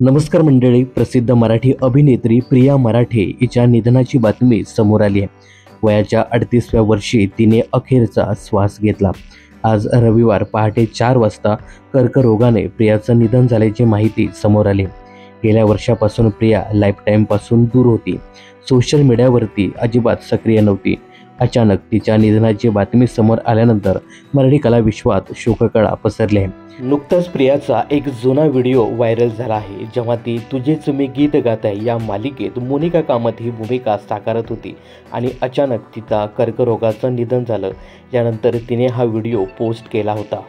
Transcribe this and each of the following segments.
नमस्कार मंडळी, प्रसिद्ध मराठी अभिनेत्री प्रिया मराठे हिच्या निधनाची बातमी समोर आली आहे। वयाच्या 38व्या वर्षी तिने अखेरचा श्वास घेतला। आज रविवार पहाटे 4 वाजता कर्करोगाने प्रियाचं निधन झाल्याची माहिती समोर आली। गेल्या वर्षापासून प्रिया लाईफ टाईमपासून दूर होती, सोशल मीडियावरती अजिबात सक्रिय नव्हती। अचानक तिच्या निधनाची बातमी समोर आल्यानंतर मराठी कला विश्वात शोककळा पसरली आहे। नुकताच प्रियाचा एक जुना व्हिडिओ व्हायरल झाला आहे, जेव्हा ती तुझेच मी गीत गात आहे या मालिकेत मोनिका कामत ही भूमिका साकारत होती आणि अचानक तिचा कर्करोगाचं निधन झालं। यानंतर तिने हा व्हिडिओ पोस्ट केला होता।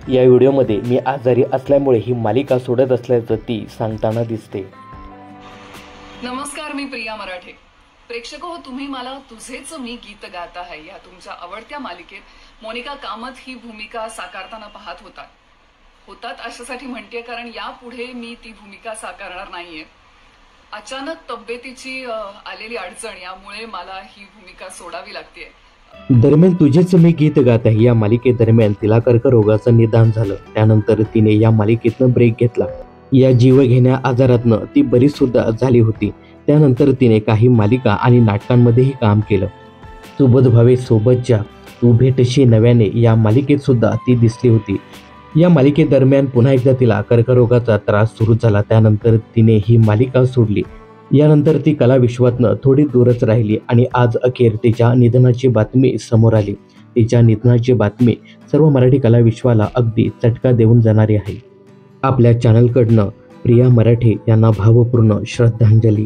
या व्हिडिओमध्ये मी आजारी असल्यामुळे ही मालिका सोडत असल्याचं ती सांगताना दिसते। नमस्कार, मी प्रिया मराठे। प्रेक्षक हो, तुम्ही मला तुझेच मी गीत गात आहे या तुमच्या आवडत्या मालिकेत मोनिका कामत ही भूमिका साकारताना पाहत होतात अशासाठी म्हणते, कारण यापुढे मी ती भूमिका साकारणार नाहीये। अचानक तब्येतीची आलेली अडचण यामुळे मला ही भूमिका सोडावी लागते। दरम्यान तुझेच मी गीत गात आहे या मालिकेदरम्यान तिला कर्करोगाचं निदान झालं। त्यानंतर तिने या मालिकेतनं ब्रेक घेतला। या जीवघेण्या आजारातनं ती बरी सुद्धा झाली होती। त्यानंतर तिने काही मालिका आणि नाटकांमध्येही काम केलं। सुबोध भावे सोबतच्या तू भेटशी नव्याने या मालिकेत सुद्धा ती दिसली होती। या मालिकेदरम्यान पुन्हा एकदा तिला कर्करोगाचा त्रास सुरू झाला। त्यानंतर तिने ही मालिका सोडली। यानंतर ती कला विश्वातनं थोडी दूरच राहिली आणि आज अखेर तिच्या निधनाची बातमी समोर आली। तिच्या निधनाची बातमी सर्व मराठी कला विश्वाला अगदी चटका देऊन जाणारी आहे। आपल्या चॅनलकडनं प्रिया मराठे यांना भावपूर्ण श्रद्धांजली।